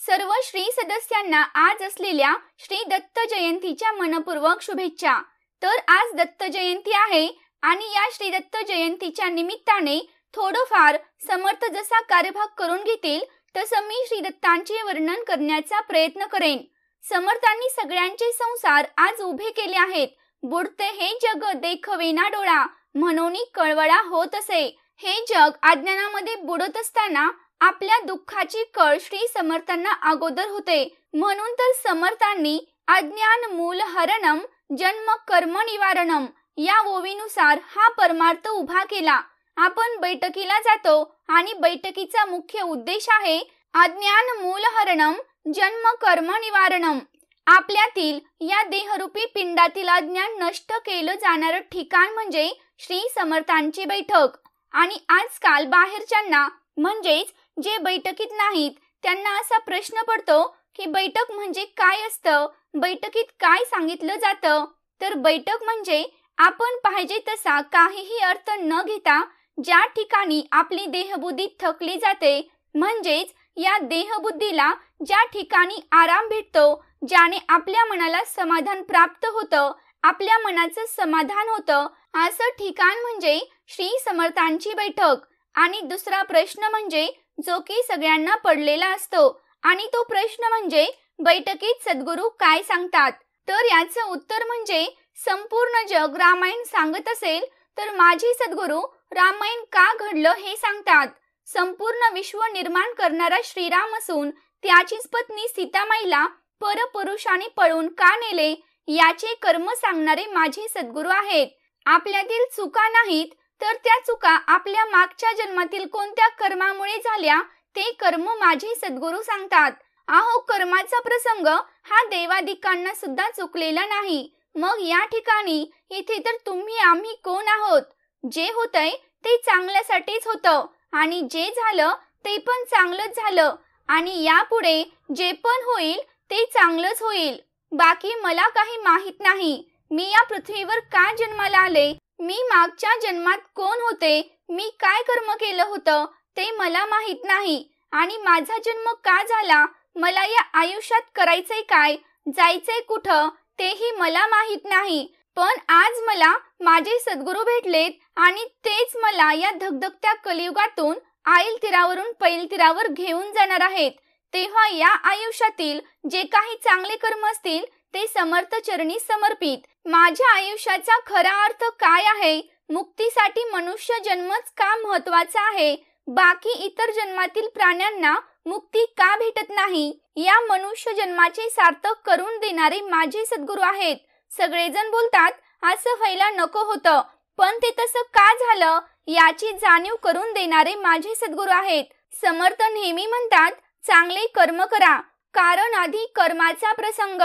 सर्व श्री सदस्यांना आज असलेल्या श्री दत्त जयंतीच्या मनपूर्वक शुभेच्छा। तर आज दत्त जयंती आहे आणि या श्री दत्त जयंतीच्या निमित्ताने थोडंफार समर्थ जसा कार्यभाग करून घेतील तसं मी श्री दत्तांचे वर्णन करण्याचा प्रयत्न करेन। समर्थांनी सगळ्यांचे संसार आज उभे केले आहेत। बुडते हे जग देखवेना डोळा, म्हणून कळवळा होत असे। हे जग अज्ञानामध्ये बुडत असताना आपल्या दुःखाची कळ श्री समर्थांना अगोदर होते, म्हणून तर समर्थांनी अज्ञान मूल हरणम जन्म कर्म निवारणम या ओवीनुसार हा परमार्थ उभा केला। आपण बैठकीला जातो आणि बैठकीचा मुख्य उद्देश आहे अज्ञान मूल हरणम जन्म कर्म निवारणम। आपल्यातील या देहरूपी पिंडातील अज्ञान नष्ट केलं जाणारं ठिकाण म्हणजे श्री समर्थांची बैठक। आणि आजकाल बाहेरच्यांना म्हणजेच जे बैठकीत नाहीत त्यांना असा प्रश्न पडतो की बैठक म्हणजे काय असतं, बैठकीत काय सांगितलं जातं। तर बैठक म्हणजे आपण पाहिजे तसा काहीही अर्थ न घेता ज्या ठिकाणी आपली देहबुद्धी थकली जाते, म्हणजेच या देहबुद्धीला ज्या ठिकाणी आराम भेटतो, ज्याने आपल्या मनाला समाधान प्राप्त होतं, आपल्या मनाचं समाधान होतं, असं ठिकाण म्हणजे श्री समर्थांची बैठक। आणि दुसरा प्रश्न म्हणजे जो की सगळ्यांना पडलेला असतो, आणि तो प्रश्न म्हणजे बैठकीत सद्गुरू काय सांगतात। तर याचं उत्तर म्हणजे संपूर्ण जग रामायण सांगत असेल तर माझे सद्गुरू रामायण का घडलं हे सांगतात। संपूर्ण विश्व निर्माण करणारा श्रीराम असून त्याचीच पत्नी सीतामाईला परपुरुषाने पळून का नेले याचे कर्म सांगणारे माझे सद्गुरू आहेत। आपल्यातील चुका नाहीत तर त्या चुका आपल्या मागच्या जन्मातील कोणत्या कर्मामुळे झाल्या ते कर्म माझे सद्गुरू सांगतात। अहो, कर्माचा प्रसंग हा देवादिकांना सुद्धा चुकलेला नाही। मग या ठिकाणी इथे तर तुम्ही आम्ही कोण आहोत। जे होतंय ते चांगल्यासाठीच होतं आणि जे झालं ते पण चांगलंच झालं आणि यापुढे जे पण होईल ते चांगलंच होईल। बाकी मला काही माहित नाही। मी या पृथ्वीवर का जन्माला आले, मी मागच्या जन्मात कोण होते, मी काय कर्म केलं होतं ते मला माहित नाही आणि माझा जन्म का झाला, मला या आयुष्यात करायचंय काय, जायचंय कुठं तेही मला माहित नाही। पण आज मला माझे सद्गुरू भेटलेत आणि तेच मला या धगधगत्या कलियुगातून आईल तीरावरून पैल तीरावर घेऊन जाणार आहेत। तेव्हा या आयुष्यातील जे काही चांगले कर्म असतील ते समर्थ चरणी समर्पित। माझ्या आयुष्याचा खरा अर्थ काय आहे, मुक्तीसाठी मनुष्य जन्मच का महत्वाचा आहे, बाकी इतर जन्मातील प्राण्यांना मुक्ती का भेटत नाही, या मनुष्य जन्माचे सार्थक करून देणारे माझे सद्गुरू आहेत। सगळेजण बोलतात असं व्हायला नको होतं, पण ते तसं का झालं याची जाणीव करून देणारे माझे सद्गुरू आहेत। समर्थ नेहमी म्हणतात चांगले कर्म करा, कारण आधी कर्माचा प्रसंग,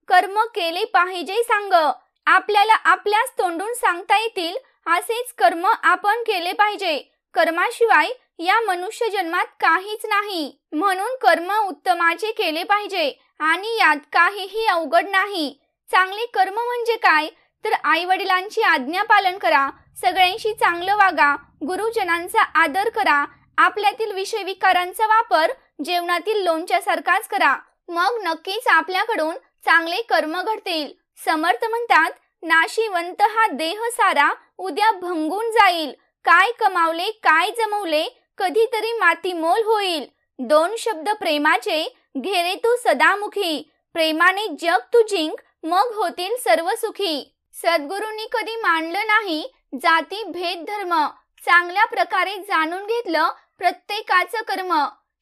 कर्म केले पाहिजे सांग। आपल्याला आपल्याच तोंडून सांगता येतील असेच कर्म आपण केले पाहिजे। कर्माशिवाय या मनुष्य जन्मात काहीच नाही, म्हणून कर्म उत्तमाचे केले पाहिजे आणि यात काहीही अवघड नाही। चांगले कर्म म्हणजे काय तर आई वडिलांची आज्ञा पालन करा, सगळ्यांशी चांगलं वागा, गुरुजनांचा आदर करा, आपल्यातील विषय विकारांचा वापर जेवणातील लोणच्यासारखाच करा, मग नक्कीच आपल्याकडून चांगले कर्म घडतील। समर्थ म्हणतात नाशिवंत हा देह सारा उद्या भंगून जाईल, काय कमावले काय जमवले कधीतरी मातीमोल होईल। दोन शब्द प्रेमाचे घेरे तू सदामुखी, प्रेमाने जग तू जिंक मग होतील सर्व सुखी। सद्गुरूंनी कधी मानलं नाही जाती भेद धर्म, चांगल्या प्रकारे जाणून घेतलं प्रत्येकाचं कर्म।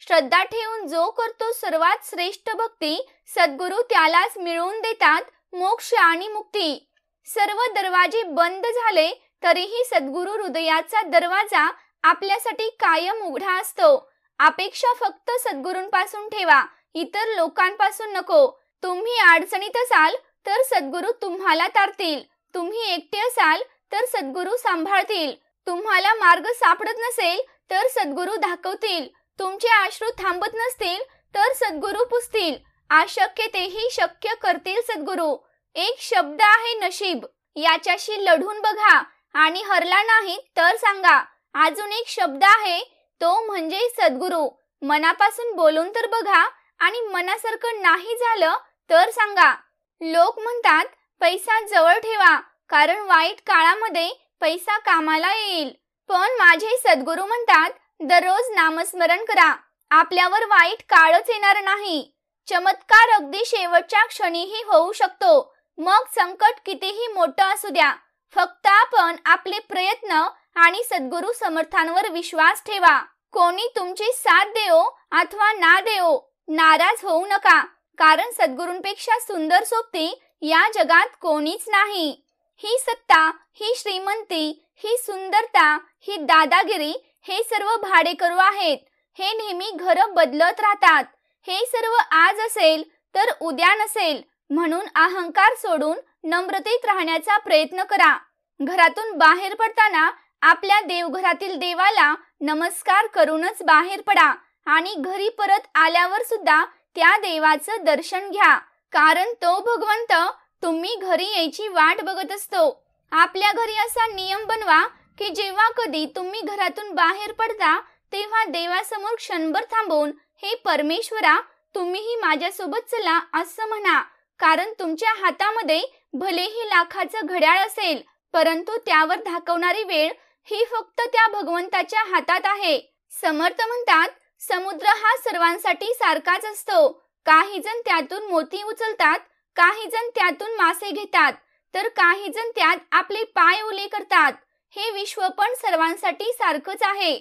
श्रद्धा ठेवून जो करतो सर्वात श्रेष्ठ भक्ती, सद्गुरू त्यालाच मिळवून देतात मोक्ष आणि मुक्ती। सर्व दरवाजे बंद झाले तरीही सद्गुरू हृदयाचा दरवाजा आपल्यासाठी कायम उघडा असतो। अपेक्षा फक्त सद्गुरूंपासून ठेवा, इतर लोकांपासून नको। तुम्ही अडचणीत असाल तर सद्गुरू तुम्हाला तारतील, तुम्ही एकटे असाल तर सद्गुरू सांभाळतील, तुम्हाला मार्ग सापडत नसेल तर सद्गुरू दाखवतील, तुमचे अश्रू थांबत नसतील तर सद्गुरू पुसतील, अशक्य तेही शक्य करतील सद्गुरू। एक शब्द आहे नशीब, याच्याशी लढून बघा आणि हरला नाही तर सांगा। अजून एक शब्द आहे तो म्हणजे सद्गुरू, मनापासून बोलून तर बघा आणि मनासारखं नाही झालं तर सांगा. लोक म्हणतात पैसा जवळ ठेवा, कारण वाईट काळामध्ये पैसा कामाला येईल. पण माझे सद्गुरू म्हणतात दररोज नामस्मरण करा, आपल्यावर वाईट काळच येणार नाही. चमत्कार अगदी शेवटच्या क्षणीही होऊ शकतो. मग संकट कितीही मोठं असू द्या, फक्त आपण आपले प्रयत्न आणि सद्गुरू समर्थांवर विश्वास ठेवा. कोणी तुमची साथ देवो अथवा ना देवो, नाराज होऊ नका, कारण सद्गुरूंपेक्षा सुंदर सोबती या जगात कोणीच नाही. ही सत्ता, ही श्रीमंती, ही सुंदरता, ही दादागिरी हे सर्व भाडेकरू आहेत. हे नेहमी घरं बदलत राहतात. हे सर्व आज असेल तर उद्या नसेल. म्हणून अहंकार सोडून नम्रतेत राहण्याचा प्रयत्न करा. घरातून बाहेर पडताना आपल्या देवघरातील देवाला नमस्कार करूनच बाहेर पडा आणि घरी परत आल्यावर सुद्धा त्या देवाचं दर्शन घ्या, कारण तो भगवंत तुम्ही घरी यायची वाट बघत असतो. आपल्या घरी असा नियम बनवा की जेव्हा कधी तुम्ही घरातून बाहेर पडता तेव्हा देवासमोर क्षणभर थांबून, हे परमेश्वरा, तुम्हीही माझ्यासोबत चला असं म्हणा. कारण तुमच्या हातामध्ये भलेही लाखाचं घड्याळ असेल, परंतु त्यावर दाखवणारी वेळ ही फक्त त्या भगवंताच्या हातात आहे. समर्थ म्हणतात समुद्र हा सर्वांसाठी सारखाच असतो. काही जण त्यातून मोती उचलतात, काही जण त्यातून मासे घेतात, तर काही जण त्यात आपले पाय ओले करतात. हे विश्व पण सर्वांसाठी सारखंच आहे.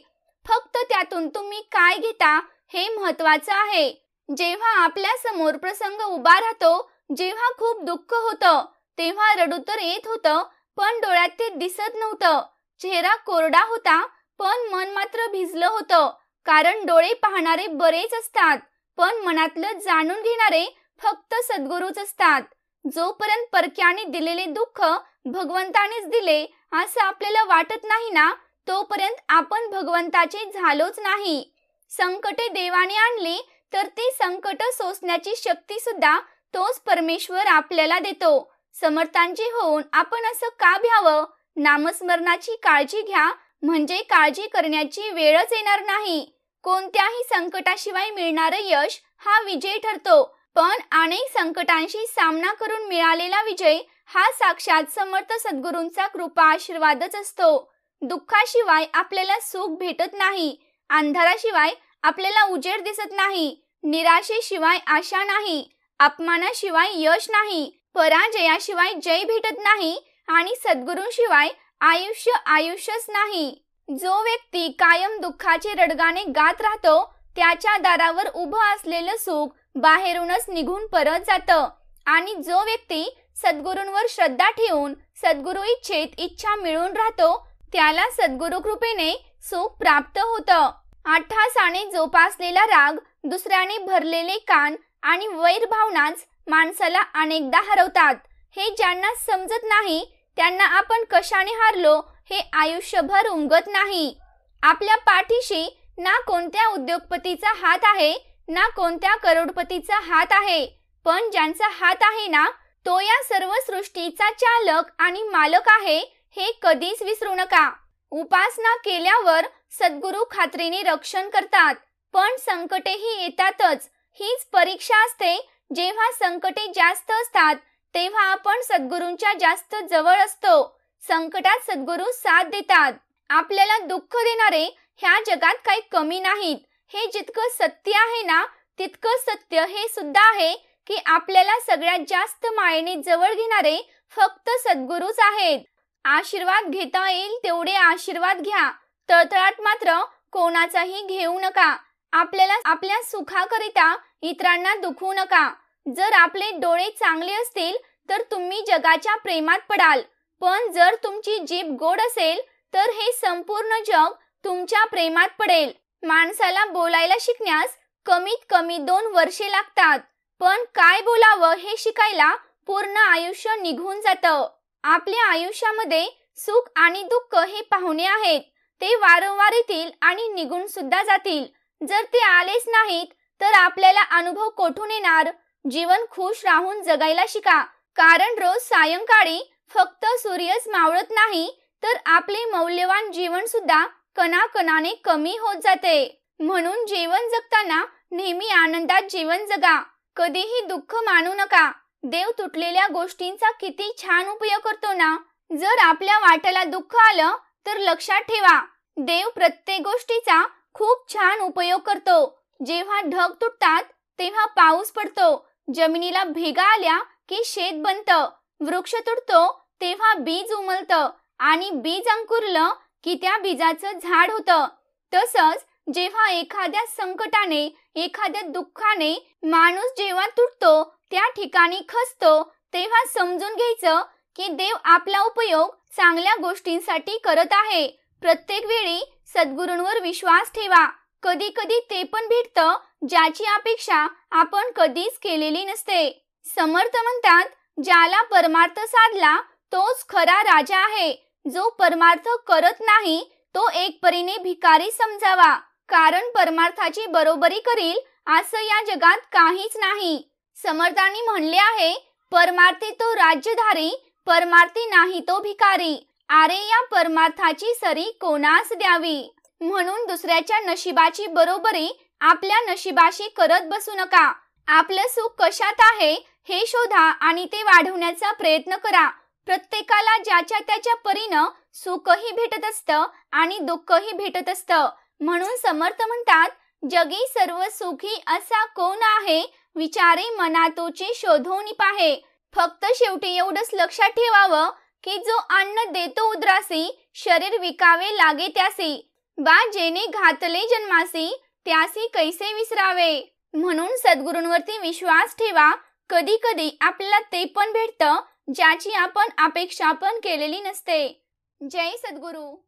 फक्त त्यातून तुम्ही काय घेता हे महत्वाचं आहे. जेव्हा आपल्या समोर प्रसंग उभा राहतो, जेव्हा खूप दुःख होतं, तेव्हा रडू तर येत होतं, पण डोळ्यात ते दिसत नव्हतं. चेहरा कोरडा होता, पण मन मात्र भिजलं होतं. कारण डोळे पाहणारे बरेच असतात, पण मनातलं जाणून घेणारे फक्त सद्गुरूच असतात. जोपर्यंत परक्याने दिलेले दुःख भगवंतानेच दिले असं आपल्याला वाटत नाही ना, तोपर्यंत आपण भगवंताचे झालोच नाही. संकटे देवाने आणली तर ती संकट सोसण्याची शक्ती सुद्धा तोच परमेश्वर आपल्याला देतो. समर्थांचे होऊन आपण असं का भ्यावं? नामस्मरणाची काळजी घ्या, म्हणजे काळजी करण्याची वेळच येणार नाही. कोणत्याही संकटाशिवाय मिळणारं यश हा विजय ठरतो, पण अनेक संकटांशी सामना करून मिळालेला विजय हा साक्षात समर्थ सद्गुरूंचा कृपा आशीर्वादच असतो. दुःखाशिवाय आपल्याला सुख भेटत नाही, अंधाराशिवाय आपल्याला उजेड दिसत नाही, निराशेशिवाय आशा नाही, अपमानाशिवाय यश नाही, पराजयाशिवाय जय भेटत नाही आणि सद्गुरूंशिवाय आयुष्यच नाही. जो व्यक्ती कायम दुःखाचे रडगाणे गात राहतो, त्याच्या दारावर उभं असलेलं सुख बाहेरूनच निघून परत जातं. आणि जो व्यक्ती सद्गुरूंवर श्रद्धा ठेवून सद्गुरू इच्छेत इच्छा मिळून राहतो, त्याला सद्गुरू कृपेने सुख प्राप्त होतं. अट्टहासाने जोपासलेला राग, दुसऱ्याने भरलेले कान आणि वैर भावनाच माणसाला अनेकदा हरवतात. हे ज्यांना समजत नाही त्यांना आपण कशाने हारलो हे आयुष्यभर उमगत नाही. आपल्या पाठीशी ना कोणत्या उद्योगपतीचा हात आहे, ना कोणत्या करोडपतीचा हात आहे, पण ज्यांचा हात आहे ना, तो या सर्व सृष्टीचा चालक आणि मालक आहे, हे कधीच विसरू नका. उपासना केल्यावर सद्गुरू खात्रीने रक्षण करतात, पण संकटेही येतातच. हीच परीक्षा असते. जेव्हा संकटे जास्त असतात तेव्हा आपण सद्गुरूंच्या जास्त जवळ असतो. संकटात सद्गुरू साथ देतात. आपल्याला दुःख देणारे ह्या जगात काही कमी नाहीत. हे जितकं सत्य आहे ना, तितकं सत्य हे सुद्धा आहे की आपल्याला सगळ्यात जास्त मायेने जवळ घेणारे फक्त सद्गुरूच आहेत. आशीर्वाद घेता येईल तेवढे आशीर्वाद घ्या, तळतळाट मात्र कोणाचाही घेऊ नका. आपल्या सुखाकरिता इतरांना दुखवू नका. जर आपले डोळे चांगले असतील तर तुम्ही जगाच्या प्रेमात पडाल, पण जर तुमची जीभ गोड असेल तर हे संपूर्ण जग तुमच्या प्रेमात पडेल. माणसाला बोलायला शिकण्यास कमीत कमी 2 वर्षे लागतात, पण काय बोलावं हे शिकायला पूर्ण आयुष्य निघून जातं. आपल्या आयुष्यामध्ये सुख आणि दुःख हे पाहुणे आहेत. ते वारंवार येतील आणि निघून सुद्धा जातील. जर ते आलेच नाहीत तर आपल्याला अनुभव कोठून येणार? जीवन खुश राहून जगायला शिका, कारण रोज सायंकाळी फक्त सूर्यच मावळत नाही तर आपले मौल्यवान जीवन सुद्धा कणाकणाने कमी होत जाते. म्हणून जीवन जगताना नेहमी आनंदात जीवन जगा. कधीही दुःख मानू नका. देव तुटलेल्या गोष्टींचा किती छान उपयोग करतो ना. जर आपल्या वाट्याला दुःख आलं तर लक्षात ठेवा, देव प्रत्येक गोष्टीचा खूप छान उपयोग करतो. जेव्हा ढग तुटतात तेव्हा पाऊस पडतो. जमिनीला भेगा आल्या की शेत बनतं. वृक्ष तुटतो तेव्हा बीज उमलतं आणि बीज अंकुरलं की त्या बीजाचं झाड होतं. तसंच जेव्हा एखाद्या संकटाने, एखाद्या दुःखाने माणूस जेव्हा तुटतो, त्या ठिकाणी खचतो, तेव्हा समजून घ्यायचं की देव आपला उपयोग चांगल्या गोष्टींसाठी करत आहे. प्रत्येक वेळी सद्गुरूंवर विश्वास ठेवा. कधी कधी ते पण भेटतं ज्याची अपेक्षा आपण कधीच केलेली नसते. समर्थ म्हणतात, ज्याला परमार्थ साधला तोच खरा राजा आहे. जो परमार्थ करत नाही तो एक परीने भिकारी समजावा. कारण परमार्थाची बरोबरी करील असं या जगात काहीच नाही. समर्थांनी म्हणले आहे, परमार्थी तो राज्यधारी, परमार्थी नाही तो भिकारी. अरे या परमार्थाची सरी कोणास द्यावी. म्हणून दुसऱ्याच्या नशिबाची बरोबरी आपल्या नशिबाशी करत बसू नका. आपलं सुख कशात आहे हे शोधा आणि ते वाढवण्याचा प्रयत्न करा. प्रत्येकाला ज्याच्या त्याच्या परीनं सुखही भेटत असतं आणि दुःखही भेटत असतं. म्हणून समर्थ म्हणतात, जगी सर्व सुखी असा कोण आहे, विचारे मना तोचे शोधून पाहे. फक्त शेवटी एवढंच लक्षात ठेवावं की जो अन्न देतो उद्रासी, शरीर विकावे लागे त्यासी. बा जेने घातले जन्मासी, त्यासी कैसे विसरावे. म्हणून सद्गुरूंवरती विश्वास ठेवा. कधी कधी आपल्याला ते पण भेटतं ज्याची आपण अपेक्षा पण केलेली नसते. जय सद्गुरू.